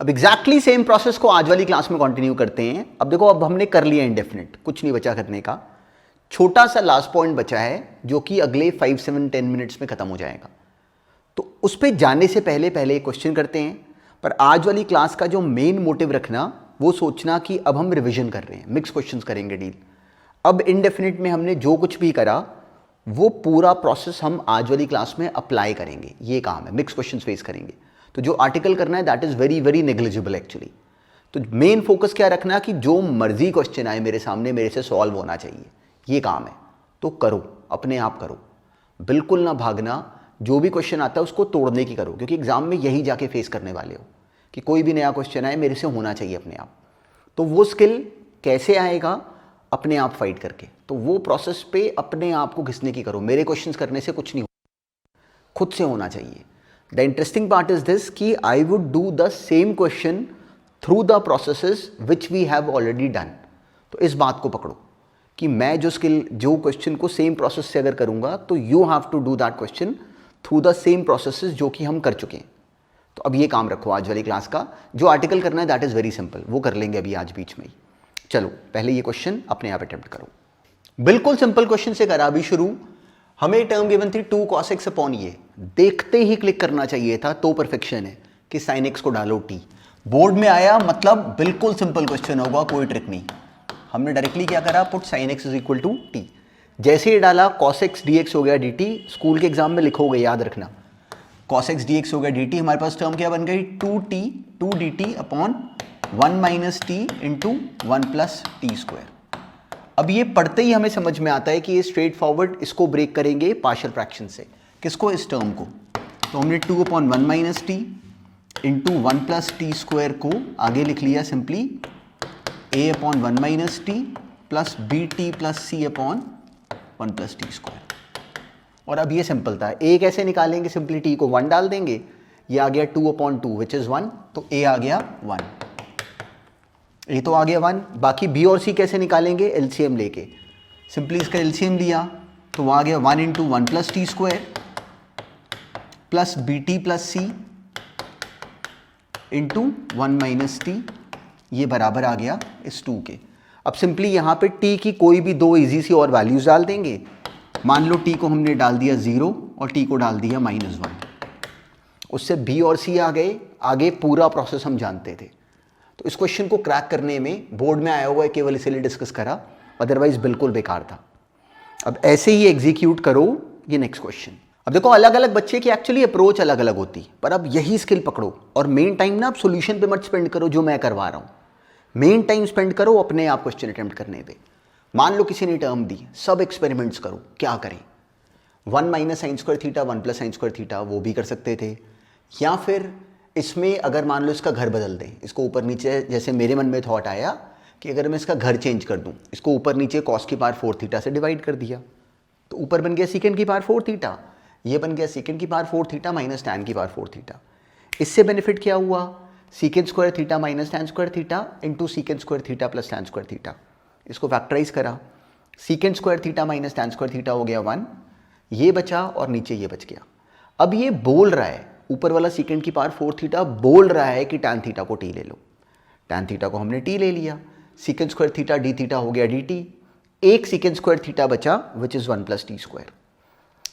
अब exactly same process को आज वाली क्लास में कंटिन्यू करते हैं। अब देखो, अब हमने कर लिया इंडेफिनिट, कुछ नहीं बचा करने का। छोटा सा लास्ट पॉइंट बचा है जो कि अगले 5, 7, 10 मिनट्स में खत्म हो जाएगा। तो उस पर जाने से पहले एक क्वेश्चन करते हैं। पर आज वाली क्लास का जो मेन मोटिव रखना, वो सोचना कि अब हम रिविजन कर रहे हैं, मिक्स क्वेश्चंस करेंगे डील। अब इनडेफिनिट में हमने जो कुछ भी करा वो पूरा प्रोसेस हम आज वाली क्लास में अप्लाई करेंगे, ये काम है, मिक्स क्वेश्चंस फेस करेंगे। तो जो आर्टिकल करना है that is very very negligible actually. तो मेन फोकस क्या रखना कि जो मर्जी क्वेश्चन आए मेरे सामने, मेरे से सॉल्व होना चाहिए, ये काम है। तो करो, अपने आप करो, बिल्कुल ना भागना। जो भी क्वेश्चन आता है उसको तोड़ने की करो, क्योंकि एग्जाम में यही जाके फेस करने वाले हो कि कोई भी नया क्वेश्चन आए मेरे से होना चाहिए अपने आप। तो वो स्किल कैसे आएगा? अपने आप फाइट करके। तो वो प्रोसेस पे अपने आप को घिसने की करो। मेरे क्वेश्चंस करने से कुछ नहीं होगा, खुद से होना चाहिए। The interesting part is this कि I would do the same question through the processes which we have already done. तो इस बात को पकड़ो कि मैं जो क्वेश्चन को सेम प्रोसेस से अगर करूंगा तो you have to do that question through the same processes जो कि हम कर चुके हैं। तो अब ये काम रखो आज वाली क्लास का। जो आर्टिकल करना है दैट इज वेरी सिंपल, वो कर लेंगे अभी आज बीच में ही। चलो पहले ये क्वेश्चन अपने आप अटेम्प्ट करो। बिल्कुल सिंपल क्वेश्चन से करा अभी शुरू। हमें टर्म गिवन थी 2 cos x अपॉन ये। देखते ही क्लिक करना चाहिए था, तो परफेक्शन है कि sin x को डालो t। बोर्ड में आया मतलब बिल्कुल सिंपल क्वेश्चन होगा, कोई ट्रिक नहीं। हमने डायरेक्टली क्या करा, put sin x is equal to t। जैसे ही डाला cos x dx हो गया dt। स्कूल के एग्जाम में लिखोगे, याद रखना, cos x dx हो गया dt। हमारे पास टर्म क्या बन गई, 2 dt upon 1 minus T into 1 plus T square. अब ये पढ़ते ही हमें समझ में आता है कि ये स्ट्रेट फॉरवर्ड इसको ब्रेक करेंगे पार्शियल फ्रैक्शन से। किसको? इस टर्म को। तो हमने 2 upon 1 minus T into 1 plus T square को आगे लिख लिया simply a upon 1 minus T plus B T plus C upon 1 plus T square. और अब ये सिंपल था, a कैसे निकालेंगे? सिंपली t को 1 डाल देंगे, ये आ गया 2 अपॉन 2 विच इज 1। तो a आ गया 1, ये तो आ गया 1। बाकी b और c कैसे निकालेंगे? एलसीएम लेके। सिंपली इसका एलसीएम लिया तो आ गया 1 into 1 plus T square plus B T plus C into 1 minus T, ये बराबर आ गया इस 2 के। अब सिंपली यहाँ पे t की कोई भी 2 इजी सी और वैल्यूज डाल देंगे। मान लो t को हमने डाल दिया 0 और t को डाल दिया -1, उससे b और c आ गए। आगे पूरा प्रोसेस हम जानते थे। तो इस क्वेश्चन को क्रैक करने में बोर्ड में आया हुआ है, केवल इसीलिए डिस्कस करा, अदरवाइज बिल्कुल बेकार था। अब ऐसे ही एग्जीक्यूट करो ये नेक्स्ट क्वेश्चन। अब देखो, अलग अलग बच्चे की एक्चुअली अप्रोच अलग अलग होती, पर अब यही स्किल पकड़ो और मेन टाइम ना आप सोल्यूशन पे मत स्पेंड करो जो मैं करवा रहा हूँ। मेन टाइम स्पेंड करो अपने आप क्वेश्चन अटेम्प्ट करने पे। मान लो किसी ने टर्म दी, सब एक्सपेरिमेंट्स करो। क्या करें? 1 minus sine square theta 1 plus sine square theta, वो भी कर सकते थे। या फिर इसमें अगर मान लो इसका घर बदल दें, इसको ऊपर नीचे, जैसे मेरे मन में थॉट आया कि अगर मैं इसका घर चेंज कर दूं, इसको ऊपर नीचे cos की पावर 4 थीटा से डिवाइड कर दिया, तो ऊपर बन गया सेकंड की पावर 4 थीटा, ये बन गया सेकंड की पावर 4 थीटा माइनस tan की पावर 4 थीटा। इससे बेनिफिट क्या हुआ? Secant square theta minus tan square theta into secant square theta plus tan square theta. इसको फैक्टराइज करा, secant square theta minus tan square theta हो गया 1, ये बचा और नीचे ये बच गया। अब ये बोल रहा है, ऊपर वाला सीकेंड की पावर 4 थीटा बोल रहा है कि tan थीटा को t ले लो। tan थीटा को हमने t ले लिया, secant square theta d theta हो गया dt। एक सीकेंड स्क्वायर थीटा बचा विच is 1 plus T square.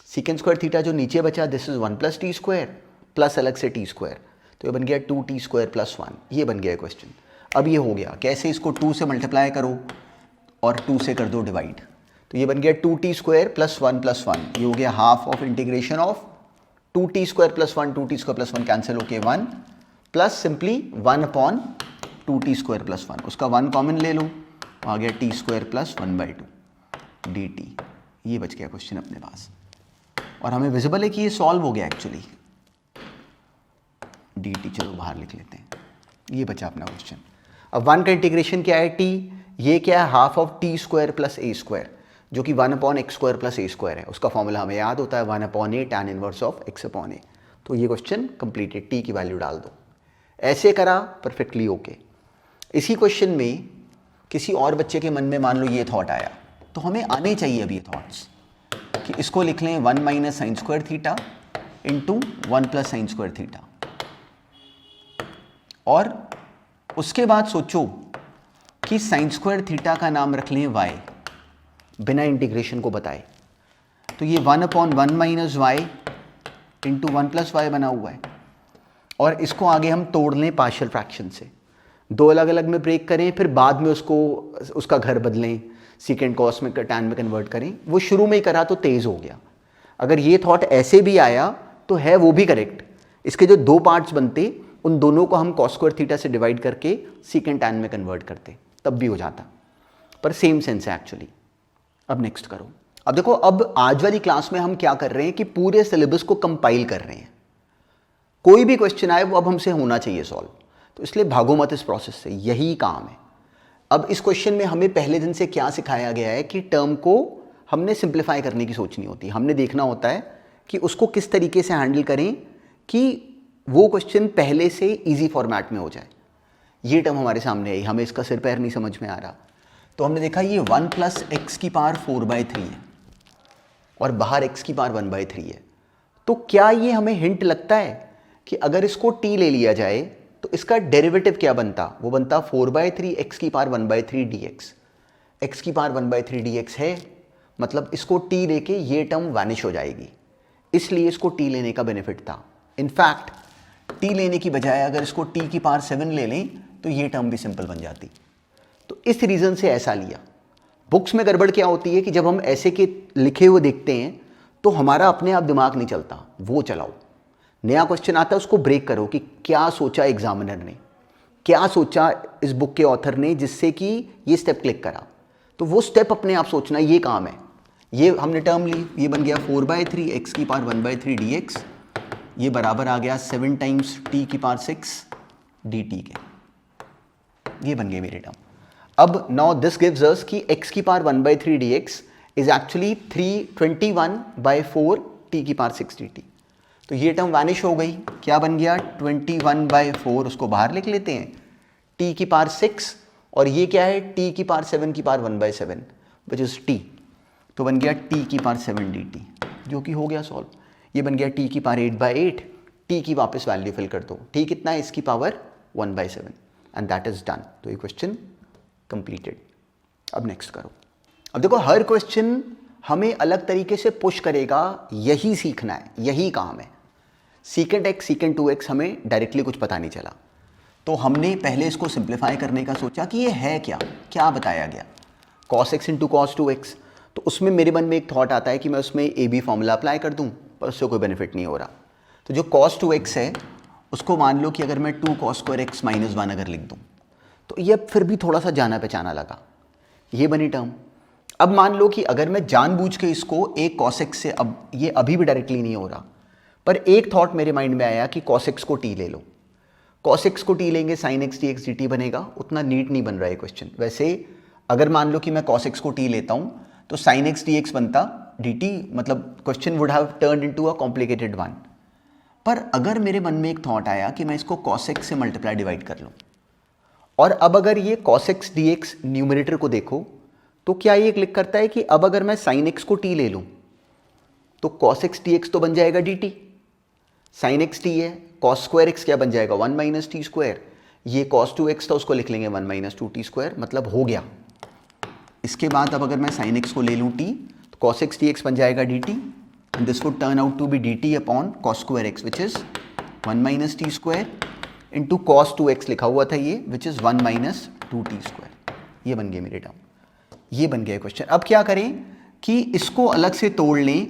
Secant square theta जो नीचे बचा this is 1 plus T square plus अलग से टी स्क्वायर, तो ये बन गया 2t स्क्वायर प्लस 1। ये बन गया क्वेश्चन। अब ये हो गया कैसे? इसको 2 से मल्टीप्लाई करो और 2 से कर दो डिवाइड, तो ये बन गया 2t स्क्वायर प्लस 1 प्लस 1। ये हो गया half of integration of 2t square plus 1, 2t square plus 1 cancel होके 1 plus simply 1 upon 2t square plus 1, उसका 1 कॉमन ले लो, आ गया t स्क्वायर प्लस 1/2 dt। ये बच गया क्वेश्चन अपने पास और हमें विजिबल है कि ये सॉल्व हो गया एक्चुअली। dt चलो बाहर लिख लेते हैं, ये बचा अपना क्वेश्चन। अब 1 का इंटीग्रेशन क्या है? t, ये क्या है? Half of t square plus a square, जो कि 1 upon X square plus A square है। उसका फॉर्मूला हमें याद होता है 1 upon A tan inverse of x upon A. तो ये क्वेश्चन कंप्लीटेड, t की वैल्यू डाल दो। ऐसे करा परफेक्टली ओके। इसी क्वेश्चन में किसी और बच्चे के मन में मान लो ये थॉट आया, तो हमें आने चाहिए अब ये थॉट्स कि इसको लिख लें 1 minus sine square theta into 1 plus sine square theta, और उसके बाद सोचो कि साइन स्क्वायर थीटा का नाम रख लें y, बिना इंटीग्रेशन को बताए, तो ये 1/1 माइनस वाई इंटू 1+y बना हुआ है। और इसको आगे हम तोड़ लें पार्शियल फ्रैक्शन से, दो अलग अलग में ब्रेक करें, फिर बाद में उसका घर बदलें, सीकेंड कॉस में टैन में कन्वर्ट करें। वो शुरू में ही करा तो तेज हो गया। अगर ये थॉट ऐसे भी आया तो है वो भी करेक्ट। इसके जो दो पार्ट्स बनते उन दोनों को हम कॉस स्क्वायर थीटा से डिवाइड करके सीकेंड टैन में कन्वर्ट करते, तब भी हो जाता, पर सेम सेंस है एक्चुअली। अब नेक्स्ट करो। अब देखो, अब आज वाली क्लास में हम क्या कर रहे हैं कि पूरे सिलेबस को कंपाइल कर रहे हैं। कोई भी क्वेश्चन आए वो अब हमसे होना चाहिए सॉल्व, तो इसलिए भागो मत इस प्रोसेस से, यही काम है। अब इस क्वेश्चन में हमें पहले दिन से क्या सिखाया गया है कि टर्म को हमने सिंप्लीफाई करने की सोचनी होती है। हमने देखना होता है कि उसको किस तरीके से हैंडल करें कि वो क्वेश्चन पहले से इजी फॉर्मेट में हो जाए। ये टर्म हमारे सामने आई, हमें इसका सिर पैर नहीं समझ में आ रहा, तो हमने देखा ये 1 + x⁴ 4/3 है और बाहर x⁴ 1/3 है। तो क्या ये हमें हिंट लगता है कि अगर इसको t ले लिया जाए तो इसका डेरिवेटिव क्या बनता? वो बनता 4/3 x⁴ 1/3 dx। x⁴ 1/3 dx है, मतलब इसको t लेके ये टर्म वैनिश हो जाएगी, इसलिए इसको t लेने का बेनिफिट था। इनफैक्ट t लेने की बजाय अगर इसको t⁴ ले लें तो ये टर्म भी सिंपल बन जाती। तो इस रीज़न से ऐसा लिया। बुक्स में गड़बड़ क्या होती है कि जब हम ऐसे के लिखे हुए देखते हैं तो हमारा अपने आप दिमाग नहीं चलता, वो चलाओ। नया क्वेश्चन आता है उसको ब्रेक करो कि क्या सोचा एग्जामिनर ने, क्या सोचा इस बुक के ऑथर ने जिससे कि ये स्टेप क्लिक करा। तो वो स्टेप अपने आप सोचना, ये काम है। ये हमने टर्म ली, ये बन गया 4/3 x⁴ 1/3 dx, ये बराबर आ गया 7 टाइम्स t⁴ dt के। ये बन गए मेरे टर्म। अब नाउ दिस गिव्स अस कि x⁴ 1/3 dx is actually 321/4 t⁴ dt। तो ये टर्म वैनिश हो गई। क्या बन गया? 21/4, उसको बाहर लिख लेते हैं, t⁴ और ये क्या है? t⁴ 1/7 which is t। तो बन गया t⁴ dt, जो कि हो गया सॉल्व। ये बन गया t⁴ 8/8, t की वापस वैल्यू फिल कर दो, t कितना है? इसकी power 1/7 and that is done. तो ये क्वेश्चन कंप्लीटेड। अब नेक्स्ट करो। अब देखो, हर क्वेश्चन हमें अलग तरीके से पुश करेगा, यही सीखना है, यही काम है। सीकेंट x सीकेंट 2x हमें डायरेक्टली कुछ पता नहीं चला, तो हमने पहले इसको सिंप्लीफाई करने का सोचा कि ये है क्या, क्या बताया गया, cos x × cos 2x। तो उसमें मेरे मन में एक थॉट आता है कि मैं उसमें AB फॉर्मूला अप्लाई कर दूं, पर उससे कोई बेनिफिट नहीं हो रहा। तो जो cos 2x है उसको मान लो कि अगर मैं 2 cos स्क्वायर x - 1 अगर लिख दूं, तो ये फिर भी थोड़ा सा जाना पहचाना लगा, ये बनी टर्म। अब मान लो कि अगर मैं जानबूझ के इसको एक cos x से, अब ये अभी भी डायरेक्टली नहीं हो रहा, पर एक थॉट मेरे माइंड में आया कि cos x को t ले लो। cos x को t लेंगे sin x dx dt बनेगा। उतना नीट नहीं बन रहा है क्वेश्चन। वैसे अगर मान लो कि मैं cos x को t लेता हूं तो sin x dx बनता dt, मतलब question would have turned into a complicated one. पर अगर मेरे मन में एक थॉट आया कि मैं इसको cos x से मल्टीप्लाई डिवाइड कर लूं, और अब अगर ये cos x dx न्यूमरेटर को देखो तो क्या ये क्लिक करता है कि अब अगर मैं sin x को t ले लूं तो cos x dx तो बन जाएगा dt, sin x t है, cos स्क्वायर x क्या बन जाएगा? 1 - t²। ये cos 2x था, उसको लिख लेंगे 1 - 2t², मतलब हो गया। इसके बाद अब अगर मैं sin x को ले लूँ t, तो cos x dx बन जाएगा dt, and this would turn out to be dt upon cos square x which is 1 - t² into cos 2x लिखा हुआ था ये, विच इज 1 - 2t²। ये बन गए मेरे टर्म, ये बन गया क्वेश्चन। अब क्या करें कि इसको अलग से तोड़ लें,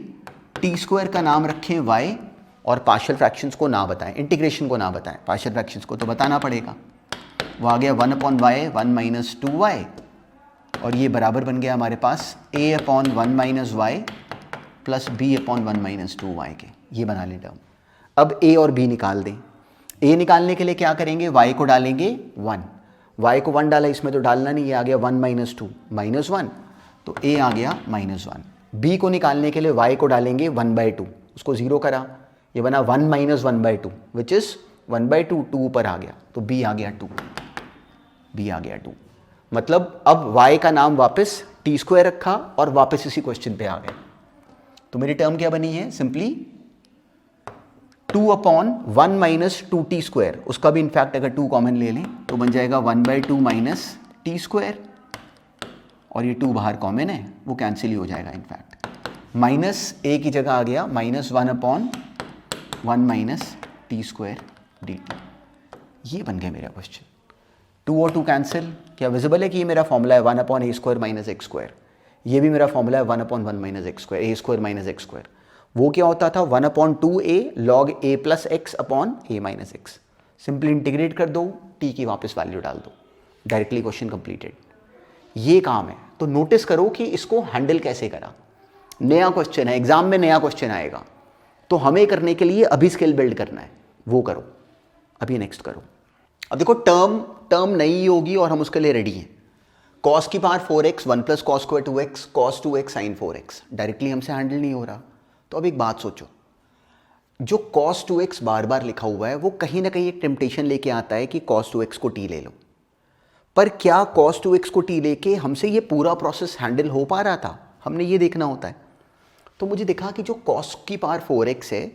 t² का नाम रखें y और पार्शियल फ्रैक्शंस को ना बताएं, इंटीग्रेशन को ना बताएं, पार्शियल फ्रैक्शंस को तो बताना पड़ेगा। वो आ गया 1/y 1 - 2y, और ये बराबर बन गया हमारे पास a/1 - y plus b/1 - 2y के। ये बना लें टर्म। अब a और b निकाल दें। a निकालने के लिए क्या करेंगे? y को डालेंगे 1, y को 1 डाला, इसमें तो डालना नहीं, ये आ गया 1 - 2 -1, तो a आ गया -1। b को निकालने के लिए y को डालेंगे 1/2, उसको 0 करा, ये बना 1 - 1/2 विच इज 1/2, 2 ऊपर आ गया, तो b आ गया 2, b आ गया 2। मतलब अब y का नाम वापस t² रखा और वापस इसी क्वेश्चन पे आ गए। तो मेरी टर्म क्या बनी है? Simply 2 upon 1 minus 2t square, उसका भी इनफैक्ट अगर 2 कॉमन ले लें तो बन जाएगा 1/2 माइनस टी स्क्वायर, और ये 2 बाहर कॉमन है वो कैंसिल ही हो जाएगा इनफैक्ट। माइनस ए की जगह आ गया -1 upon 1 minus T square D T. ये बन गया मेरा क्वेश्चन। 2 और 2 कैंसिल। क्या विजिबल है कि ये मेरा फॉर्मूला है 1 अपॉन ए स्क्वायर माइनस एक्स स्क्वायर। ये भी मेरा फॉर्मूला है 1 अपॉन 1 माइनस एक्स स्क्वायर, ए स्क्वायर माइनस एक्स स्क्वायर। वो क्या होता था 1 upon 2a log a plus x upon A minus x. Simply integrate कर दो, टी की वापस वैल्यू डाल दो, डायरेक्टली क्वेश्चन कंप्लीटेड। ये काम है। तो नोटिस करो कि इसको हैंडल कैसे करा। नया क्वेश्चन है, एग्जाम में नया क्वेश्चन आएगा, तो हमें करने के लिए अभी स्किल बिल्ड करना है, वो करो अभी, नेक्स्ट करो। अब देखो टर्म नई होगी और हम उसके लिए रेडी हैं। कॉस की power 4x 1 plus cos square 2x cos 2x sine 4x directly हमसे हैंडल नहीं हो रहा। तो अब एक बात सोचो, जो कॉस 2x बार बार लिखा हुआ है वो कहीं ना कहीं एक टेम्पटेशन लेके आता है कि कॉस 2x को t ले लो, पर क्या कॉस 2x को t लेके हमसे ये पूरा प्रोसेस हैंडल हो पा रहा था, हमने ये देखना होता है। तो मुझे दिखा कि जो कॉस की पावर 4x है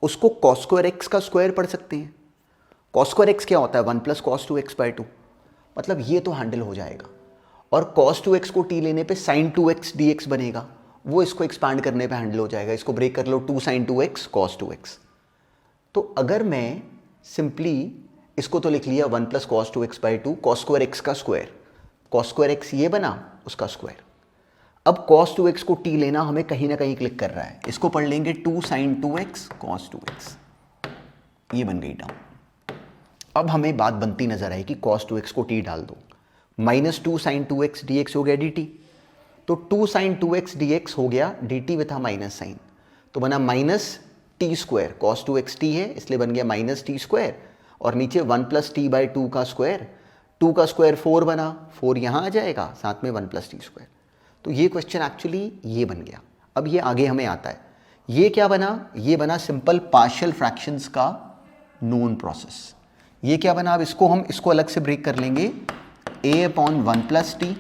उसको कॉस स्क्वायर x का स्क्वायर पढ़ सकते हैं। कॉस स्क्वायर x क्या होता है 1 प्लस कॉस 2x/2, मतलब ये तो हैंडल हो जाएगा। और कॉस 2x को t लेने पे साइन 2x dx बनेगा, वो इसको एक्सपांड करने पे हैंडल हो जाएगा। इसको ब्रेक कर लो 2 साइन 2x कॉस 2x। तो अगर मैं सिंपली इसको तो लिख लिया 1 plus cos 2x/2 cos square x का स्क्वायर, कॉस स्क्वायर x ये बना उसका स्क्वायर। अब कॉस 2x को t लेना हमें कहीं ना कहीं क्लिक कर रहा है, इसको पढ़ लेंगे 2 साइन 2x कॉस 2x, ये बन गई टर्म। अब हमें बात बनती नजर आई कि कॉस 2x को t डाल दो, -2 साइन 2x dx हो गया dt, तो 2 साइन 2x dx हो गया dt विथ माइनस साइन, तो बना minus T square, cos 2x t है इसलिए बन गया माइनस टी स्क्वायर, और नीचे 1 प्लस t/2 का स्क्वायर, 2 का स्क्वायर 4 बना, 4 यहाँ आ जाएगा साथ में 1 प्लस टी स्क्वायर। तो ये क्वेश्चन एक्चुअली ये बन गया। अब ये आगे हमें आता है, ये क्या बना, ये बना सिंपल पार्शियल फ्रैक्शंस का नोन प्रोसेस। ये क्या बना, अब इसको अलग से ब्रेक कर लेंगे, a upon 1 plus T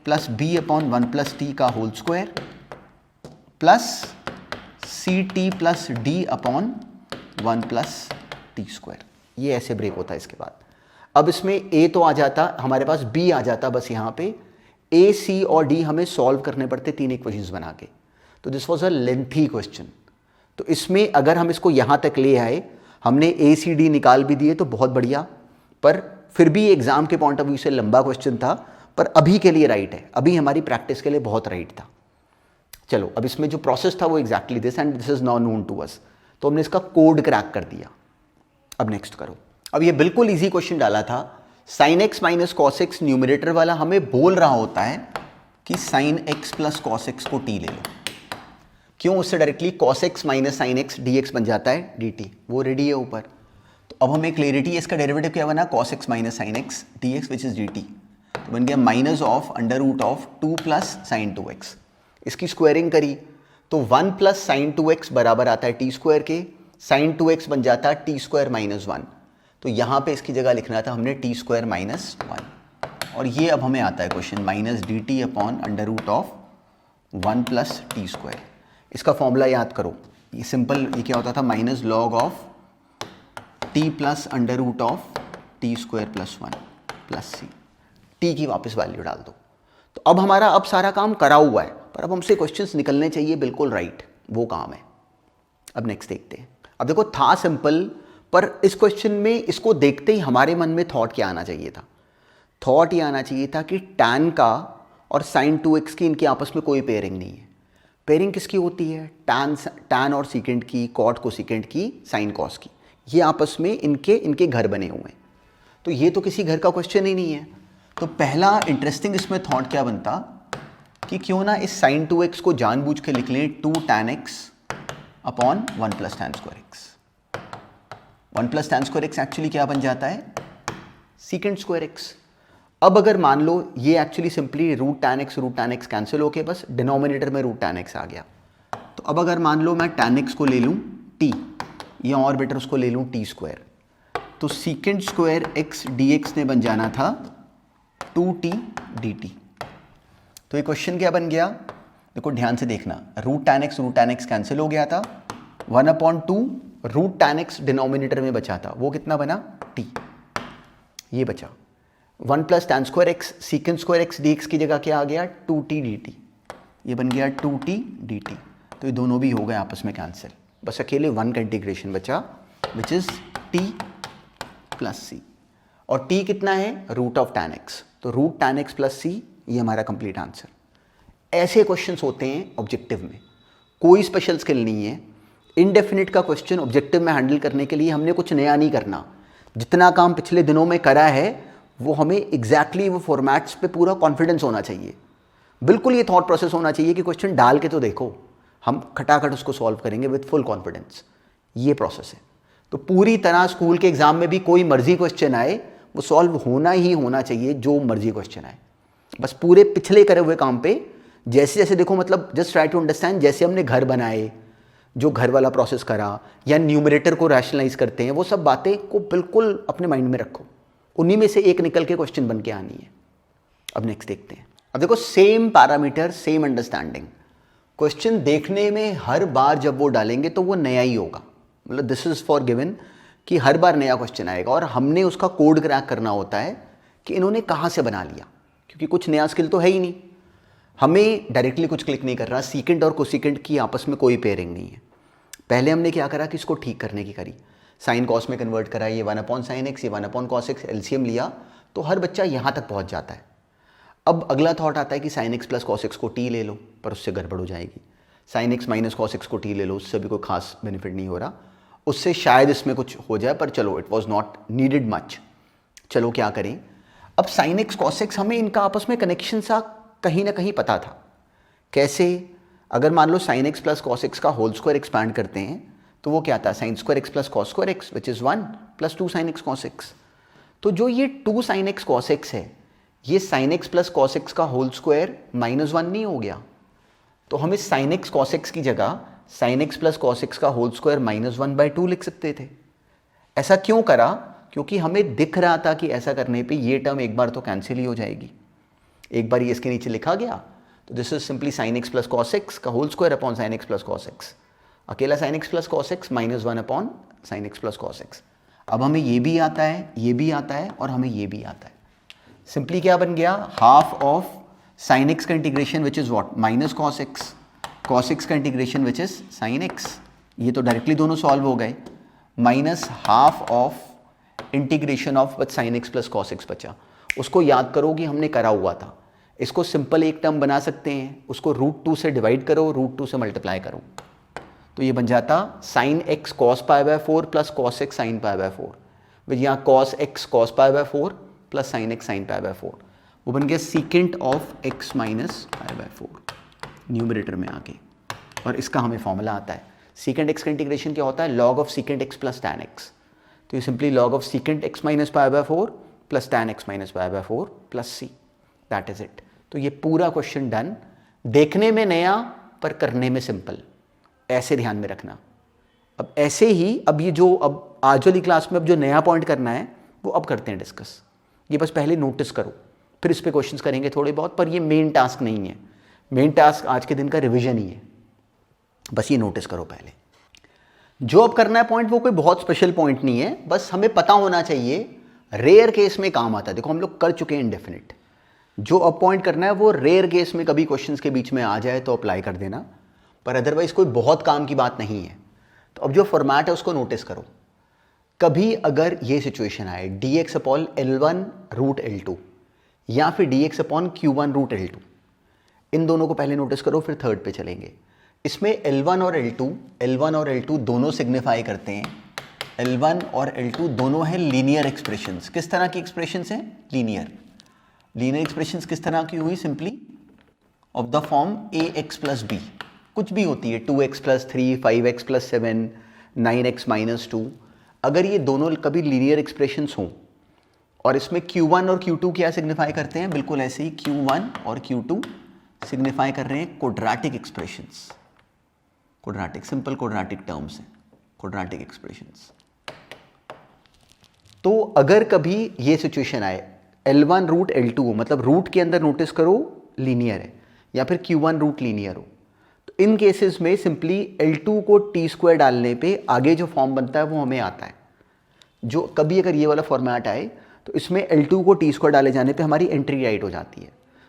plus b upon 1 plus T का whole square plus C T plus D upon 1 plus T square. ये ऐसे ब्रेक होता है। इसके बाद अब इसमें a तो आ जाता, हमारे पास b आ जाता, बस यहाँ पे a, c और d हमें सॉल्व करने पड़ते 3 इक्वेशंस बना के। तो this was a lengthy question. तो इसमें अगर हम इसको यहाँ तक ले आए, हमने a c d निकाल भी दिए तो बहुत बढ़िया, पर फिर भी एग्जाम के पॉइंट ऑफ व्यू से लंबा क्वेश्चन था, पर अभी के लिए राइट है, अभी हमारी प्रैक्टिस के लिए बहुत राइट था। चलो अब इसमें जो प्रोसेस था वो exactly this and this is now known to us, तो हमने इसका कोड क्रैक कर दिया। अब नेक्स्ट करो। अब ये बिल्कुल इजी क्वेश्चन डाला था, sine x minus cos x numerator वाला हमें बोल रहा होता है कि sine x plus cos X को टी ले लो। क्यों, उससे directly cos X minus sine X D x बन जाता है डी टी, वो रेडी है ऊपर। तो अब हमें क्लियरिटी, इसका डेरिवेटिव क्या बना, cos X minus sine X D X which is D T, तो बन गया minus of under root of 2 plus sine 2x। इसकी स्क्वायरिंग करी तो 1 प्लस साइन 2x बराबर आता है टी स्क्वायर के, साइन 2x बन जाता है टी स्क्वायर माइनस 1। तो यहाँ पे इसकी जगह लिखना था हमने टी स्क्वायर माइनस 1, और ये अब हमें आता है question minus D T upon under root of 1 plus T square. इसका फॉर्मूला याद करो, ये सिंपल, ये क्या होता था, minus log of T plus under root of T square plus 1 plus C, T की वापस वैल्यू डाल दो। तो अब हमारा अब सारा काम करा हुआ है, पर अब हमसे क्वेश्चंस निकलने चाहिए बिल्कुल राइट, वो काम है। अब नेक्स्ट देखते हैं। अब देखो था सिंपल, पर इस क्वेश्चन में इसको देखते ही हमारे मन में थॉट क्या आना चाहिए था, थॉट ये आना चाहिए था कि टैन का और साइन 2x की इनकी आपस में कोई पेयरिंग नहीं है। पेयरिंग किसकी होती है, टैन और सीकेंट की, कॉट को सीकेंट की, साइन कॉस की, ये आपस में इनके घर बने हुए हैं। तो ये तो किसी घर का क्वेश्चन ही नहीं है। तो पहला इंटरेस्टिंग इसमें थॉट क्या बनता कि क्यों ना इस साइन 2x को जानबूझ के लिख लें 2 tan x upon 1 plus tan square x। 1 plus tan square x actually क्या बन जाता है, सीकेंट स्क्वायर x। अब अगर मान लो ये actually simply root tan x cancel होके बस डिनोमिनेटर में रूट tan x आ गया। तो अब अगर मान लो मैं tan x को ले लूँ t, या और बेटर उसको ले लूँ t स्क्वायर, तो सीकेंट स्क्वायर x dx ने बन जाना था 2t dt। तो ये क्वेश्चन क्या बन गया, देखो ध्यान से देखना, रूट tan x कैंसिल हो गया था, 1/2 रूट tan x डिनोमिनेटर में बचा था, वो कितना बना t, ये बचा 1 plus tan square x secant square x D x की जगह क्या आ गया 2t dt, ये बन गया 2t dt। तो ये दोनों भी हो गए आपस में कैंसिल, बस अकेले 1 का इंटीग्रेशन बचा विच इज t प्लस सी, और t कितना है रूट ऑफ tan x, तो रूट tan x प्लस सी, ये हमारा कंप्लीट आंसर। ऐसे क्वेश्चंस होते हैं ऑब्जेक्टिव में, कोई स्पेशल स्किल नहीं है। इनडेफिनिट का क्वेश्चन ऑब्जेक्टिव में हैंडल करने के लिए हमने कुछ नया नहीं करना, जितना काम पिछले दिनों में करा है वो हमें एग्जैक्टली वो फॉर्मेट्स पे पूरा कॉन्फिडेंस होना चाहिए, बिल्कुल ये थॉट प्रोसेस होना चाहिए कि क्वेश्चन डाल के तो देखो, हम खटाखट उसको सॉल्व करेंगे विद फुल कॉन्फिडेंस, ये प्रोसेस है। तो पूरी तरह स्कूल के एग्जाम में भी कोई मर्जी क्वेश्चन आए वो सॉल्व होना ही होना चाहिए, जो मर्जी क्वेश्चन आए, बस पूरे पिछले करे हुए काम पे जैसे जैसे देखो, मतलब जस्ट ट्राई टू अंडरस्टैंड, जैसे हमने घर बनाए, जो घर वाला प्रोसेस करा, या न्यूमरेटर को रैशनलाइज करते हैं, वो सब बातें को बिल्कुल अपने माइंड में रखो, उन्हीं में से एक निकल के क्वेश्चन बन के आनी है। अब नेक्स्ट देखते हैं। अब देखो same parameter same understanding, question देखने में हर बार जब वो डालेंगे तो वो नया ही होगा, मतलब दिस इज फॉर गिवन कि हर बार नया क्वेश्चन आएगा, और हमने उसका कोड क्रैक करना होता है कि इन्होंने कहाँ से बना लिया, क्योंकि कुछ नया स्किल तो है ही नहीं, हमें डायरेक्टली कुछ क्लिक नहीं कर रहा, सीकेंड और कोसिकेंड की आपस में कोई पेयरिंग नहीं है। पहले हमने क्या करा कि इसको ठीक करने की करी, साइन कॉस में कन्वर्ट करा, ये 1/sin x, ये 1/cos x, एलसीएम लिया, तो हर बच्चा यहाँ तक पहुँच जाता है। अब अगला थॉट आता है कि sin x plus cos x को t ले लो, पर उससे गड़बड़ हो जाएगी। sin x minus cos x को t ले लो, उससे भी कोई खास बेनिफिट नहीं हो रहा, उससे शायद इसमें कुछ हो जाए, पर चलो it was not needed much. चलो क्या करें, अब sin x cos x हमें इनका आपस में कनेक्शन सा कहीं ना कहीं पता था। कैसे, अगर मान लो sin x plus cos x का होल स्क्वायर एक्सपैंड करते हैं तो वो क्या था sin square x plus cos square x which is 1 plus 2 sin x cos x। तो जो ये 2 sin x cos x है, ये sin x plus cos x का होल स्क्वायर -1 नहीं हो गया, तो हम इस sin x cos x की जगह sin x plus cos x का होल स्क्वायर -1/2 लिख सकते थे। ऐसा क्यों करा, क्योंकि हमें दिख रहा था कि ऐसा करने पे ये टर्म एक बार तो कैंसिल ही हो जाएगी, एक बार ये इसके नीचे लिखा गया, तो this is simply sin x plus cos x का whole square upon sin x plus cos x, अकेला sin x plus cos x -1 upon sin x plus cos x। अब हमें ये भी आता है, ये भी आता है, और हमें ये भी आता है। सिंपली क्या बन गया, हाफ ऑफ sin x का integration which is what minus cos x का integration which is sin x, ये तो डायरेक्टली दोनों सॉल्व हो गए, minus half of integration of but sin x plus cos x बचा। उसको याद करो कि हमने करा हुआ था, इसको सिंपल एक टर्म बना सकते हैं, उसको √2 से डिवाइड करो, √2 से मल्टीप्लाई करो, तो ये बन जाता sin x cos π/4 plus cos x sin π/4, which यहाँ cos x cos π/4 plus sin x sin π/4, वो बन गया secant of x minus π/4 numerator में आके। और इसका हमें फॉर्मूला आता है, सीकेंट x का इंटीग्रेशन क्या होता है, log of secant x plus tan x, तो ये simply log of secant x minus π/4 plus tan x minus π/4 plus c, that is it. तो ये पूरा क्वेश्चन डन, देखने में नया पर करने में सिंपल, ऐसे ध्यान में रखना। अब ऐसे ही अब ये जो अब आज वाली क्लास में अब जो नया पॉइंट करना है वो अब करते हैं डिस्कस, ये बस पहले नोटिस करो, फिर इस पे क्वेश्चंस करेंगे थोड़े बहुत, पर ये मेन टास्क नहीं है, मेन टास्क आज के दिन का रिविजन ही है, बस ये नोटिस करो पहले। जो अब करना है पॉइंट वो कोई बहुत स्पेशल पॉइंट नहीं है, बस हमें पता होना चाहिए, रेयर केस में काम आता है। देखो हम लोग कर चुके हैं इंडेफिनिट, जो अब पॉइंट करना है वो रेयर केस में कभी क्वेश्चंस के बीच में आ जाए तो अप्लाई कर देना, पर अदरवाइज कोई बहुत काम की बात नहीं है। तो अब जो फॉर्मेट है उसको नोटिस करो, कभी अगर ये सिचुएशन आए dx upon L1 root L2 या फिर dx upon Q1 root L2, इन दोनों को पहले नोटिस करो, फिर थर्ड पे चलेंगे। इसमें L1 और L2 दोनों सिग्निफाई करते हैं, L1 और L2 दोनों हैं लीनियर एक्सप्रेशंस। किस तरह की एक्सप्रेशंस हैं, लीनियर एक्सप्रेशंस किस तरह की हुई, simply of the form ax plus b, कुछ भी होती है 2x plus 3, 5x plus 7, 9x minus 2। अगर ये दोनों कभी लीनियर एक्सप्रेशंस हों और इसमें Q1 और Q2 क्या सिग्निफाई करते हैं, बिल्कुल ऐसे ही Q1 और Q2 सिग्निफाई कर रहे हैं quadratic expressions, quadratic simple quadratic terms हैं, क्वाड्रेटिक एक्सप्रेशंस। तो अगर कभी ये सिचुएशन आए L1 रूट L2 मतलब रूट के अंदर नोटिस करो लीनियर है, या फिर Q1 रूट लीनियर हो, तो इन केसेस में सिंपली L2 को टी स्क्वायर डालने पे आगे जो फॉर्म बनता है वो हमें आता है। जो कभी अगर ये वाला फॉर्मेट आए तो इसमें L2 को टी स्क्वायर डाले जाने पे हमारी एंट्री राइट हो जाती है,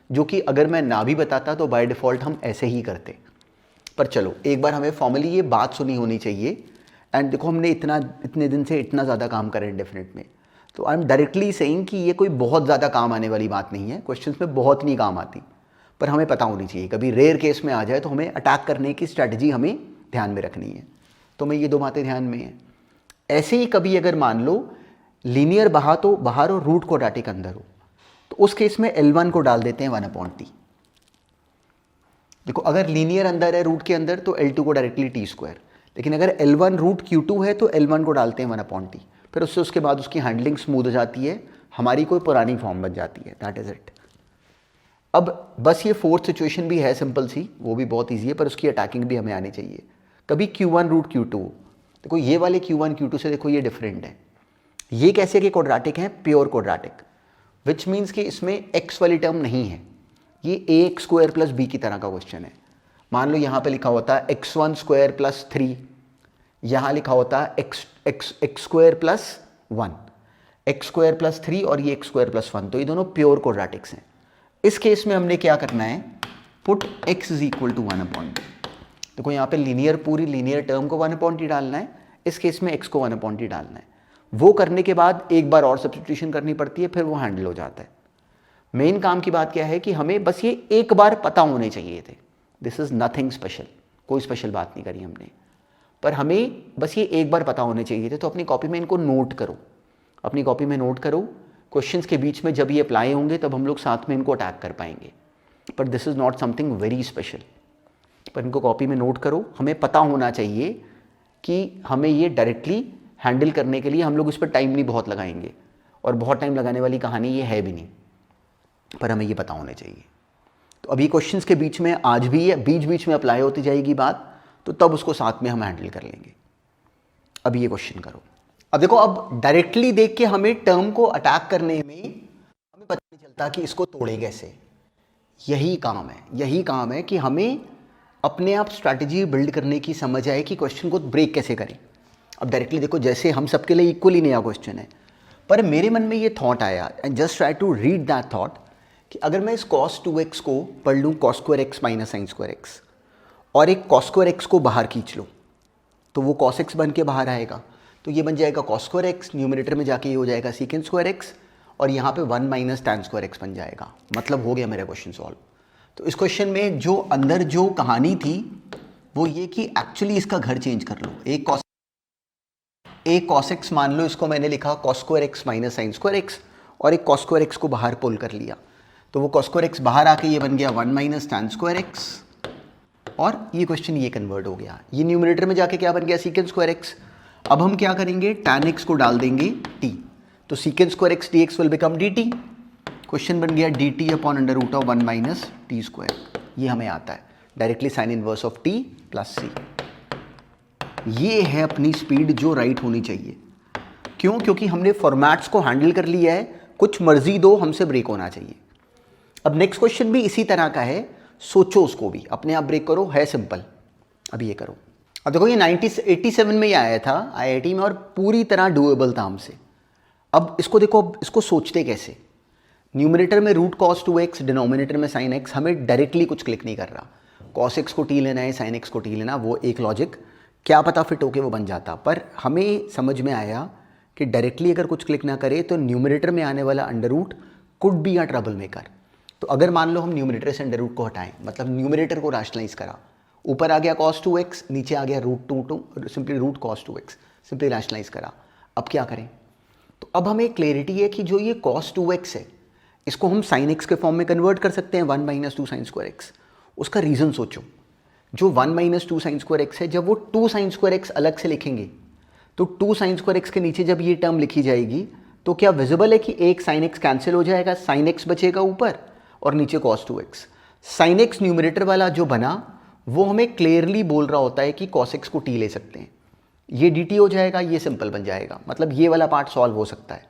जो कि अगर मैं ना भी बताता तो बाय डिफ़ॉल्ट हम ऐसे ही करते। पर चलो एक बार हमें फॉर्मली ये बात सुनी होनी चाहिए। एंड देखो हमने इतने दिन से इतना ज़्यादा काम करें इंडेफिनिट में, तो आई एम डायरेक्टली सेइंग कि ये कोई बहुत ज़्यादा काम आने वाली बात नहीं है, क्वेश्चंस में बहुत नहीं काम आती, पर हमें पता होनी चाहिए। कभी रेयर केस में आ जाए तो हमें अटैक करने की स्ट्रैटेजी हमें ध्यान में रखनी है। तो मैं ये दो बातें ध्यान में हैं। ऐसे ही कभी अगर मान लो लीनियर बाहर हो, रूट क्वाड्रेटिक अंदर हो, तो उस केस में L1 को डाल देते हैं 1/t। देखो अगर लीनियर अंदर है रूट के अंदर तो L2 को डायरेक्टली टी स्क्वायर, लेकिन अगर L1 रूट Q2 है तो L1 को डालते हैं 1/t। फिर उसके बाद उसकी हैंडलिंग स्मूथ हो जाती है, हमारी कोई पुरानी फॉर्म बन जाती है। That is it. अब बस ये फोर्थ सिचुएशन भी है सिंपल सी, वो भी बहुत ईजी है, पर उसकी अटैकिंग भी हमें आनी चाहिए। कभी Q1 रूट Q2, देखो ये वाले Q1 Q2 से देखो ये डिफरेंट है। ये कैसे के क्वाड्रेटिक हैं? प्योर क्वाड्रेटिक, विच मीन्स कि इसमें x वाली टर्म नहीं है। ये ax स्क्वायर प्लस b की तरह का क्वेश्चन है। मान लो यहाँ पे लिखा होता है x1 स्क्वायर प्लस 3, यहाँ लिखा होता है x square plus 1, x square plus 3 और ये x स्क्वायर प्लस 1, तो ये दोनों प्योर क्वाड्रेटिक्स हैं। इस केस में हमने क्या करना है? Put x is equal to 1/t। देखो यहाँ पे पूरी लीनियर टर्म को 1/t डालना है, इस केस में x को 1/t डालना है। वो करने के बाद एक बार और सब्स्टिट्यूशन करनी पड़ती है, फिर वो हैंडल हो जाता है। मेन काम की बात क्या है कि हमें बस ये एक बार पता होने चाहिए थे। दिस इज नथिंग स्पेशल, कोई स्पेशल बात नहीं करी हमने, पर हमें बस ये एक बार पता होने चाहिए थे। तो अपनी कॉपी में इनको नोट करो, अपनी कॉपी में नोट करो। क्वेश्चंस के बीच में जब ये अप्लाई होंगे तब हम लोग साथ में इनको अटैक कर पाएंगे, पर this is not something very special. पर इनको कॉपी में नोट करो। हमें पता होना चाहिए कि हमें ये डायरेक्टली हैंडल करने के लिए हम लोग इस पर टाइम नहीं बहुत लगाएंगे, और बहुत टाइम लगाने वाली कहानी ये है भी नहीं, पर हमें ये पता होने चाहिए। तो अभी क्वेश्चंस के बीच में आज भी ये बीच में अप्लाई होती जाएगी बात, तो तब उसको साथ में हम हैंडल कर लेंगे। अभी ये क्वेश्चन करो। अब देखो, अब डायरेक्टली देख के हमें टर्म को अटैक करने में हमें पता नहीं चलता कि इसको तोड़े कैसे। यही काम है कि हमें अपने आप स्ट्रैटेजी बिल्ड करने की समझ आए कि क्वेश्चन को ब्रेक कैसे करें। अब डायरेक्टली देखो, जैसे हम सबके लिए इक्वली नया क्वेश्चन है, पर मेरे मन में ये थॉट आया and just try to read that thought कि अगर मैं इस cos 2x को पढ़ लूँ cos square x minus sin square x, और एक cos स्क्वायर x को बाहर खींच लूँ, तो वो cos x बन के बाहर आएगा। तो ये बन जाएगा cos स्क्वायर x, न्यूमरेटर में जाके ये हो जाएगा secant स्क्वायर x, और यहाँ पे 1 माइनस tan स्क्वायर x बन जाएगा। मतलब हो गया मेरा क्वेश्चन सॉल्व। तो इस क्वेश्चन में जो अंदर जो कहानी थी वो ये कि एक्चुअली इसका घर चेंज कर लो। एक cos x मान लो, इसको मैंने लिखा cos square x minus sin square x, और एक cos स्क्वायर x को बाहर पुल कर लिया, तो वो cos स्क्वायर x बाहर आके ये बन गया 1 माइनस tan स्क्वायर x, और ये क्वेश्चन ये कन्वर्ट हो गया। ये न्यूमरेटर में जाके क्या बन गया? secant square x। अब हम क्या करेंगे? tan x को डाल देंगे t, तो secant square x dx will become dt। Question बन गया dt upon under root of 1 minus T square. ये हमें आता है directly sine inverse of t plus c। ये है अपनी स्पीड जो राइट होनी चाहिए। क्यों? क्योंकि हमने फॉर्मेट्स को हैंडल कर लिया है, कुछ मर्जी दो, हमसे ब्रेक होना चाहिए। अब नेक्स्ट क्वेश्चन भी इसी तरह का है, सोचो उसको भी, अपने आप ब्रेक करो, है सिंपल। अब ये करो। अब देखो, ये 1987 में ये आया था IIT में और पूरी तरह डूएबल था हमसे। अब इसको देखो, अब इसको सोचते कैसे? न्यूमरेटर में रूट cos 2x, डिनोमिनेटर में sin x, हमें डायरेक्टली कुछ क्लिक नहीं कर रहा। cos x को t लेना है, sin x को t लेना, वो एक लॉजिक क्या पता फिट होके वो बन जाता। पर हमें समझ में आया कि डायरेक्टली अगर कुछ क्लिक ना करे तो न्यूमरेटर में आने वाला under root could be a troublemaker. तो अगर मान लो हम न्यूमरेटर से अंडर रूट को हटाएं, मतलब न्यूमरेटर को रैशनलाइज करा, ऊपर आ गया cos 2x, नीचे आ गया root simply root cos 2x, simply rationalize करा। अब क्या करें? तो अब हमें क्लैरिटी है कि जो ये cos 2x है, इसको हम sin x के फॉर्म में कन्वर्ट कर सकते हैं 1 माइनस 2 sin स्क्वायर x। उसका रीज़न सोचो। जो 1 माइनस 2 sin स्क्वायर x है, जब वो 2 sin स्क्वायर x अलग से लिखेंगे, तो 2 sin स्क्वायर x के नीचे जब ये टर्म लिखी जाएगी, तो क्या विजिबल है कि एक sin x कैंसिल हो जाएगा, sin x बचेगा ऊपर और नीचे cos 2x। sin x numerator वाला जो बना वो हमें क्लियरली बोल रहा होता है कि cos x को t ले सकते हैं, ये dt हो जाएगा, ये सिंपल बन जाएगा। मतलब ये वाला पार्ट सॉल्व हो सकता है।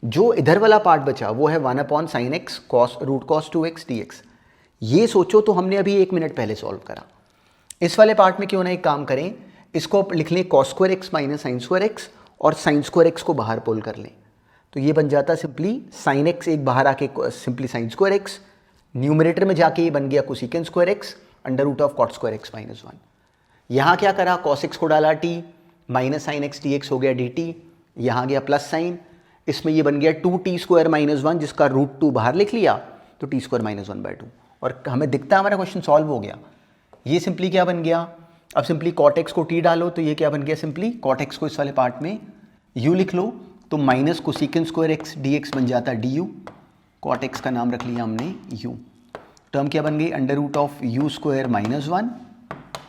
जो इधर वाला पार्ट बचा वो है 1 upon sine X root cos 2x dx। ये सोचो तो हमने अभी 1 मिनट पहले सॉल्व करा। इस वाले पार्ट में क्यों ना एक काम करें, इसको लिख लें cos square X minus sign square x और साइन स्क्वायर एक्स को बाहर पुल कर लें, तो ये बन जाता सिंपली साइन एक्स, एक बाहर आके simply sine square X, numerator में जाके ये बन गया cosecant square X under root of cot square X minus 1। यहाँ क्या करा, कॉस एक्स को डाला T minus sine X D X हो गया डी टी, यहाँ गया प्लस साइन, इसमें ये बन गया 2t स्क्वायर माइनस 1 जिसका रूट 2 बाहर लिख लिया, तो टी स्क्वायर माइनस 1/2 और हमें दिखता है हमारा क्वेश्चन सॉल्व हो गया। ये सिंपली क्या बन गया, अब सिंपली कॉट एक्स को टी डालो तो ये क्या बन गया, सिंपली कॉट एक्स को इस वाले पार्ट में यू लिख लो, तो minus cosecant square x D x बन जाता डी यू, कॉट एक्स का नाम रख लिया हमने यू, टर्म क्या बन गई under root of U square minus 1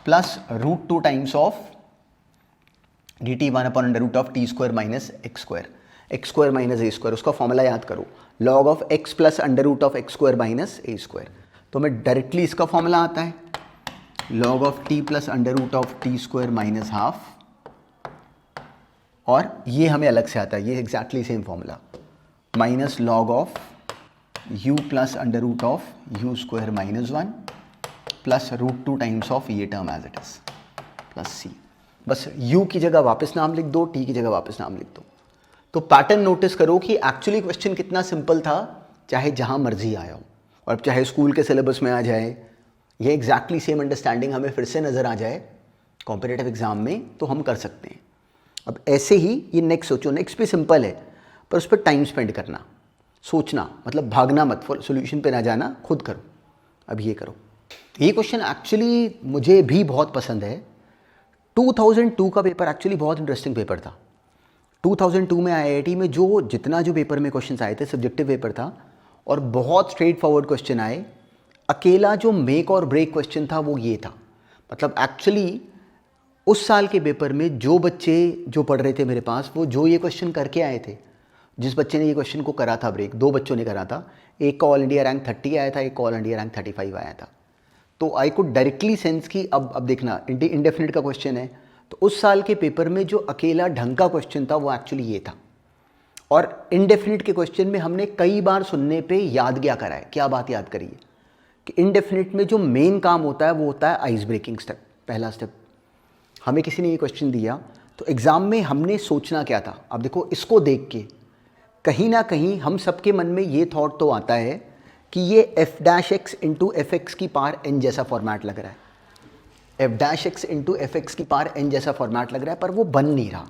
plus root 2 times of D T 1 upon under root of T square minus X square minus A square, उसका फॉर्मूला याद करो, log of X plus under root of X square minus A square, तो हमें directly इसका formula आता है log of T plus under root of T square minus half, और ये हमें अलग से आता है, ये exactly same formula minus log of U plus under root of U square minus 1 plus root 2 times of ये term as it is plus C. बस u की जगह वापस नाम लिख दो, t की जगह वापस नाम लिख दो। तो पैटर्न नोटिस करो कि एक्चुअली क्वेश्चन कितना सिंपल था, चाहे जहां मर्जी आया हो, और चाहे स्कूल के सिलेबस में आ जाए, ये एग्जैक्टली सेम अंडरस्टैंडिंग हमें फिर से नज़र आ जाए कॉम्पिटिटिव एग्जाम में, तो हम कर सकते हैं। अब ऐसे ही ये नेक्स्ट सोचो, नेक्स्ट भी सिंपल है पर उस पर टाइम स्पेंड करना, सोचना, मतलब भागना मत, सोल्यूशन पे ना जाना, खुद करो। अब ये करो, ये क्वेश्चन एक्चुअली मुझे भी बहुत पसंद है। 2002 का पेपर एक्चुअली बहुत इंटरेस्टिंग पेपर था। 2002 में आईआईटी में जो पेपर में क्वेश्चंस आए थे, सब्जेक्टिव पेपर था और बहुत स्ट्रेट फॉरवर्ड क्वेश्चन आए। अकेला जो मेक और ब्रेक क्वेश्चन था वो ये था, मतलब एक्चुअली उस साल के पेपर में जो बच्चे जो पढ़ रहे थे मेरे पास, वो जो ये क्वेश्चन करके आए थे, जिस बच्चे ने ये क्वेश्चन को करा था ब्रेक, 2 बच्चों ने करा था, एक का ऑल इंडिया रैंक 30 आया था, एक का ऑल इंडिया रैंक 35 आया था। तो आई कुड डायरेक्टली सेंस कि अब देखना इंडेफिनिट का क्वेश्चन है, तो उस साल के पेपर में जो अकेला ढंग का क्वेश्चन था वो एक्चुअली ये था। और इंडेफिनिट के क्वेश्चन में हमने कई बार सुनने पे याद क्या करा है, क्या बात याद करिए कि इंडेफिनिट में जो मेन काम होता है वो होता है आइस ब्रेकिंग स्टेप, पहला स्टेप। हमें किसी ने ये क्वेश्चन दिया तो एग्ज़ाम में हमने सोचना क्या था। अब देखो, इसको देख के कहीं ना कहीं हम सबके मन में ये थॉट तो आता है कि ये F dash x into F x की पावर एन जैसा फॉर्मेट लग रहा है, F dash x into F x की पावर एन जैसा फॉर्मेट लग रहा है, पर वो बन नहीं रहा।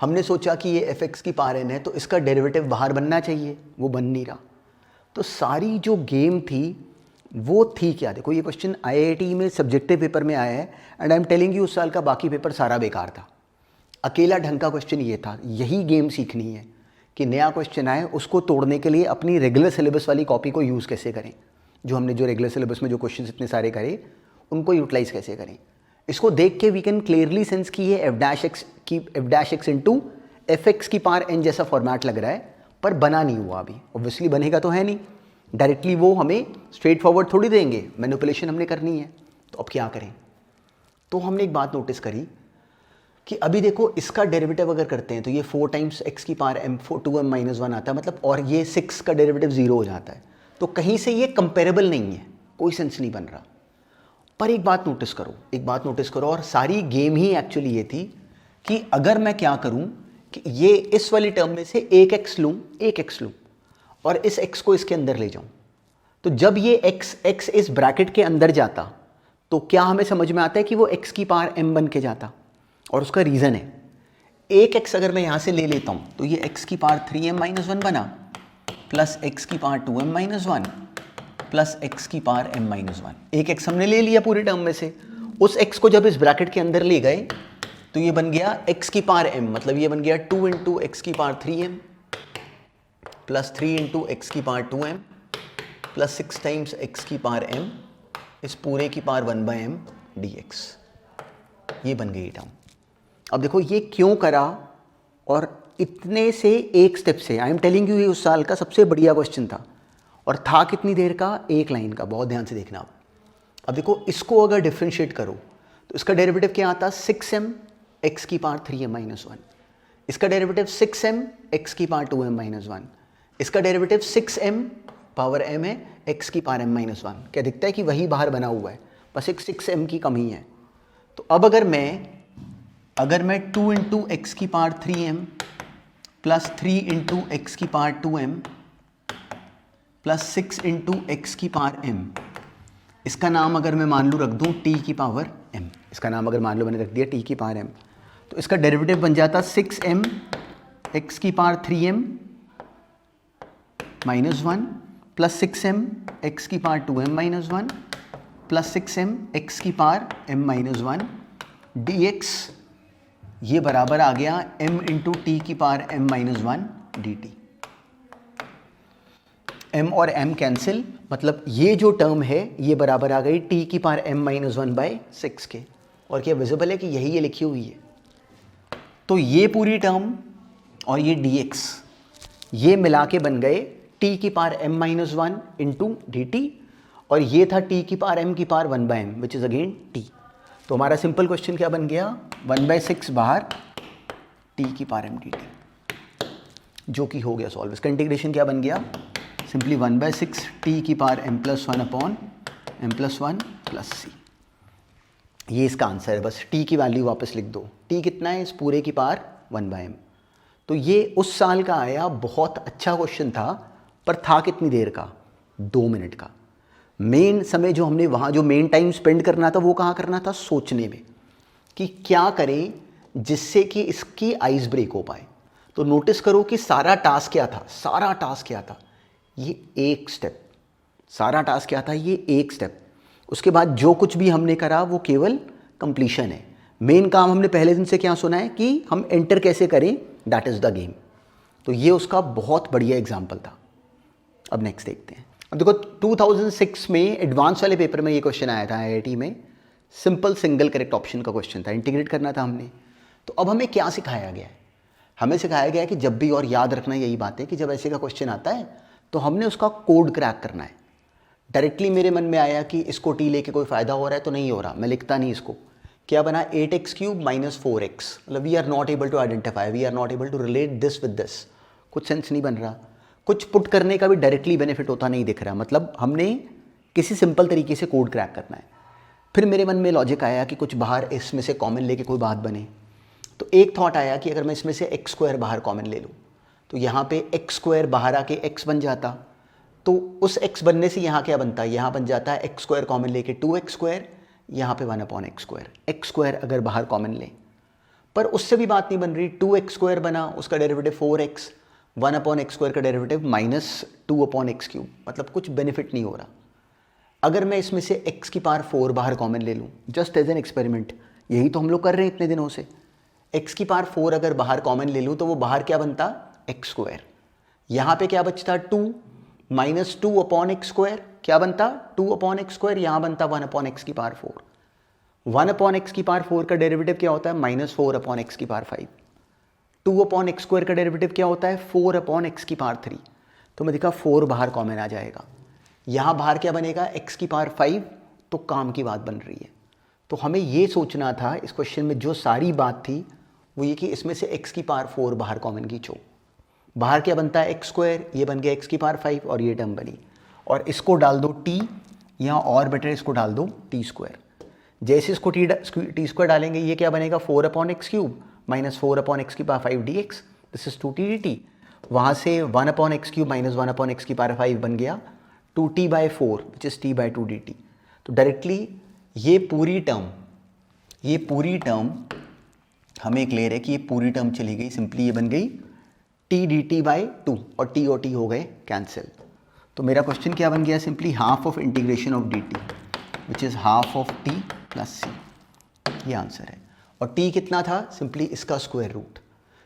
हमने सोचा कि ये एफ एक्स की पावर एन है तो इसका डेरिवेटिव बाहर बनना चाहिए, वो बन नहीं रहा। तो सारी जो गेम थी वो थी क्या, देखो ये क्वेश्चन आईआईटी में सब्जेक्टिव पेपर में आया है and I am telling you उस साल का बाकी पेपर सारा बेकार था। अकेला ढंग का क्वेश्चन ये था, यही गेम सीखनी है कि नया क्वेश्चन आए उसको तोड़ने के लिए अपनी रेगुलर सिलेबस वाली कॉपी को यूज़ कैसे करें, जो हमने जो रेगुलर सिलेबस में जो क्वेश्चंस इतने सारे करे उनको यूटिलाइज कैसे करें। इसको देख के वी कैन क्लियरली सेंस कि ये F dash x into F x की पावर एन जैसा फॉर्मेट लग रहा है, पर बना नहीं हुआ अभी। ऑब्वियसली बनेगा तो है नहीं, डायरेक्टली वो हमें स्ट्रेट फॉरवर्ड थोड़ी देंगे, मैनिपुलेशन हमने करनी है। तो अब क्या करें, तो हमने एक बात नोटिस करी कि अभी देखो इसका डेरिवेटिव अगर करते हैं तो ये 4 टाइम्स एक्स की पावर m 2m माइनस 1 आता है, मतलब, और ये 6 का डेरिवेटिव 0 हो जाता है, तो कहीं से ये कंपेरेबल नहीं है, कोई सेंस नहीं बन रहा। पर एक बात नोटिस करो, और सारी गेम ही एक्चुअली ये थी कि अगर मैं क्या करूं कि ये इस वाली टर्म में से एक एक्स लूं और इस x को इसके अंदर ले जाऊं, तो जब ये x इस ब्रैकेट के अंदर जाता तो क्या हमें समझ में आता है कि वो x की पावर m बन के जाता। और उसका रीज़न है, एक x अगर मैं यहाँ से ले लेता हूँ तो ये x की पावर 3m माइनस 1 बना, प्लस x की power 2m minus 1 plus x की पावर m माइनस 1। एक x हमने ले लिया पूरे टर्म में से, उस x को जब इस ब्रैकेट के अंदर ले गए तो ये बन गया x की पावर m, मतलब ये बन गया 2 इंटू एक्स की power 3m plus 3 into X की power 2m plus 6 times x की पावर m, इस पूरे की पावर 1/m dx। ये बन गई टर्म। अब देखो ये क्यों करा, और इतने से एक स्टेप से, आई एम टेलिंग यू, ये उस साल का सबसे बढ़िया क्वेश्चन था और था कितनी देर का, एक लाइन का। बहुत ध्यान से देखना आप। अब देखो इसको अगर डिफ्रेंशिएट करो तो इसका डेरिवेटिव क्या आता, 6m एक्स की पावर 3m माइनस 1, इसका डेरिवेटिव 6m एक्स की पावर 2m माइनस 1, इसका डेरिवेटिव 6m पावर m है एक्स की पावर m माइनस 1। क्या दिखता है कि वही बाहर बना हुआ है, बस एक 6m की कमी है। तो अब अगर मैं 2 इंटू एक्स की power 3m plus 3 into X की power 2m plus 6 into X की पावर m, इसका नाम अगर मैं मान लूँ रख दूँ t की पावर m, इसका नाम अगर मान लो मैंने रख दिया t की पावर m, तो इसका डेरिवेटिव बन जाता 6m एक्स की power 3m minus 1 plus 6m X की power 2m minus 1 plus 6m X की पावर m माइनस 1 dx, ये बराबर आ गया m इंटू टी की power m minus 1 dt। m और m कैंसिल, मतलब ये जो टर्म है ये बराबर आ गई t की पावर m माइनस 1 बाई 6 के। और क्या विजिबल है कि यही ये लिखी हुई है। तो ये पूरी टर्म और ये dx ये मिला के बन गए t की power m minus 1 into dt, और ये था t की पावर m की power 1 by m which is again t। तो हमारा सिंपल क्वेश्चन क्या बन गया, 1/6 बाहर t की पावर m dt, जो कि हो गया सॉल्व। इसका इंटीग्रेशन क्या बन गया, सिंपली 1/6 t की power m plus 1 upon m plus 1 plus c। ये इसका आंसर है, बस t की वैल्यू वापस लिख दो। t कितना है, इस पूरे की पावर 1/m। तो ये उस साल का आया, बहुत अच्छा क्वेश्चन था, पर था कितनी देर का, 2 मिनट का। मेन समय जो हमने वहाँ जो मेन टाइम स्पेंड करना था वो कहाँ करना था, सोचने में कि क्या करें जिससे कि इसकी आइस ब्रेक हो पाए। तो नोटिस करो कि सारा टास्क क्या था, सारा टास्क क्या था, ये एक स्टेप, सारा टास्क क्या था, ये एक स्टेप। उसके बाद जो कुछ भी हमने करा वो केवल कंप्लीशन है। मेन काम हमने पहले दिन से क्या सुना है कि हम एंटर कैसे करें, दैट इज द गेम। तो ये उसका बहुत बढ़िया एग्जाम्पल था। अब नेक्स्ट देखते हैं। अब देखो 2006 में एडवांस वाले पेपर में ये क्वेश्चन आया था IIT में, सिंपल सिंगल करेक्ट ऑप्शन का क्वेश्चन था, इंटीग्रेट करना था हमने। तो अब हमें क्या सिखाया गया है, हमें सिखाया गया है कि जब भी, और याद रखना यही बात है कि जब ऐसे का क्वेश्चन आता है तो हमने उसका कोड क्रैक करना है। डायरेक्टली मेरे मन में आया कि इसको t लेके कोई फ़ायदा हो रहा है तो नहीं हो रहा, मैं लिखता नहीं इसको। क्या बना, 8x क्यूब माइनस 4x, मतलब we are not able to identify, we are not able to relate this with this. कुछ सेंस नहीं बन रहा। कुछ पुट करने का भी डायरेक्टली बेनिफिट होता नहीं दिख रहा, मतलब हमने किसी सिंपल तरीके से कोड क्रैक करना है। फिर मेरे मन में लॉजिक आया कि कुछ बाहर इसमें से कॉमन लेके कोई बात बने। तो एक थॉट आया कि अगर मैं इसमें से एक्स स्क्वायर बाहर कॉमन ले लूँ तो यहाँ पे एक्स स्क्वायर बाहर आके एक्स बन जाता, तो उस एक्स बनने से यहाँ क्या बनता है, यहाँ बन जाता है एक्स स्क्वायर कॉमन लेके 2x स्क्वायर, यहाँ पे 1 upon X square. X square अगर बाहर कॉमन लें, पर उससे भी बात नहीं बन रही। 2x स्क्वायर बना, उसका derivative 4x, 1 upon X square का derivative minus 2 upon x cube, मतलब कुछ बेनिफिट नहीं हो रहा। अगर मैं इसमें से x की पावर 4 बाहर कॉमन ले लूँ, जस्ट एज एन एक्सपेरिमेंट, यही तो हम लोग कर रहे हैं इतने दिनों से। x की पावर 4 अगर बाहर कॉमन ले लूँ तो वो बाहर क्या बनता, एक्स स्क्वायर। यहाँ पे क्या बचता, 2 माइनस 2 अपॉन एक्स स्क्वायर, क्या बनता 2 अपॉन एक्स स्क्वायर, यहाँ बनता 1 अपॉन एक्स की पावर 4। 1 अपॉन एक्स की पावर 4 का डेरिवेटिव क्या होता है, माइनस 4 अपॉन एक्स की पावर 5। 2 अपॉन एक्स स्क्वायर का डेरिवेटिव क्या होता है, 4 अपॉन एक्स की पावर 3। तो मैं देखा 4 बाहर कॉमन आ जाएगा, यहाँ बाहर क्या बनेगा, एक्स की पावर 5। तो काम की बात बन रही है। तो हमें ये सोचना था इस क्वेश्चन में जो सारी बात थी वो ये कि इसमें से x की पावर 4 बाहर कॉमन खींचो, बाहर क्या बनता है एक्स स्क्वायर, ये बन गया x की पावर 5 और ये टर्म बनी, और इसको डाल दो t, यहाँ और बेटर इसको डाल दो t स्क्वायर। जैसे इसको t स्क्वायर डालेंगे ये क्या बनेगा, 4 upon x cube minus 4 upon x की power 5 dx, this is 2t dt। वहाँ से 1 upon x cube minus 1 upon x की पावर 5 बन गया 2t/4 which is t/2 dt। तो डायरेक्टली ये पूरी टर्म हमें क्लियर है कि ये पूरी टर्म चली गई, सिंपली ये बन गई t dt/2 और t हो गए कैंसिल। तो मेरा क्वेश्चन क्या बन गया, simply half of integration of dt which is half of t plus c, ये आंसर है। और t कितना था, सिंपली इसका स्क्वायर रूट,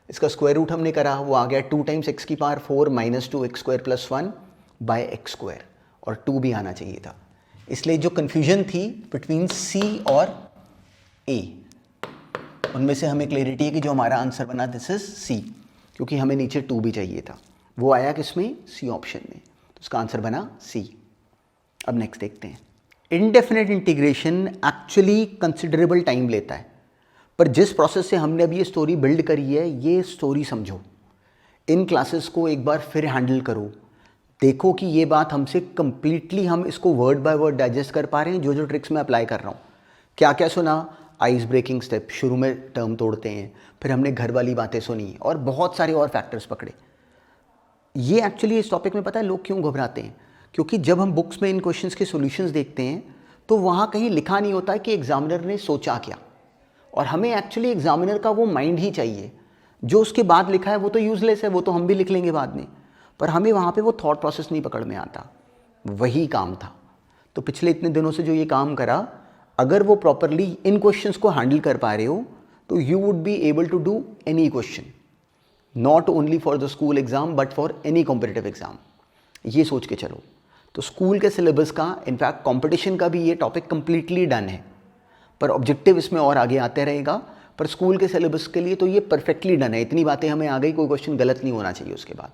इसका स्क्वायर रूट हमने करा, वो आ गया 2 टाइम्स x की power 4 minus 2x square plus 1 by X square, और 2 भी आना चाहिए था। इसलिए जो कन्फ्यूजन थी बिटवीन c और a, उनमें से हमें क्लैरिटी है कि जो हमारा आंसर बना दिस इज c, क्योंकि हमें नीचे 2 भी चाहिए था, वो आया किसमें, c ऑप्शन में, तो उसका आंसर बना c। अब नेक्स्ट देखते हैं। Indefinite integration actually considerable time लेता है, पर जिस प्रोसेस से हमने अभी ये स्टोरी बिल्ड करी है, ये स्टोरी समझो, इन क्लासेस को एक बार फिर हैंडल करो, देखो कि ये बात हमसे कंप्लीटली हम इसको वर्ड बाय वर्ड डाइजेस्ट कर पा रहे हैं, जो जो ट्रिक्स मैं अप्लाई कर रहा हूँ। क्या क्या सुना? आइस ब्रेकिंग स्टेप, शुरू में टर्म तोड़ते हैं, फिर हमने घर वाली बातें सुनी और बहुत सारे और फैक्टर्स पकड़े। ये एक्चुअली इस टॉपिक में पता है लोग क्यों घबराते हैं? क्योंकि जब हम बुक्स में इन क्वेश्चंस के सॉल्यूशंस देखते हैं तो वहाँ कहीं लिखा नहीं होता है कि एग्जामिनर ने सोचा क्या, और हमें एक्चुअली एग्जामिनर का वो माइंड ही चाहिए। जो उसके बाद लिखा है वो तो यूजलेस है, वो तो हम भी लिख लेंगे बाद में, पर हमें वहाँ पे वो थॉट प्रोसेस नहीं पकड़ में आता। वही काम था। तो पिछले इतने दिनों से जो ये काम करा, अगर वो प्रॉपरली इन क्वेश्चंस को हैंडल कर पा रहे हो तो you would be able to do any question, not only for the school exam but for any competitive exam. ये सोच के चलो। तो स्कूल के सिलेबस का, इनफैक्ट कंपटीशन का भी ये टॉपिक कंप्लीटली डन है, पर ऑब्जेक्टिव इसमें और आगे आते रहेगा। पर स्कूल के सिलेबस के लिए तो ये परफेक्टली डन है। इतनी बातें हमें आ गई, कोई क्वेश्चन गलत नहीं होना चाहिए उसके बाद।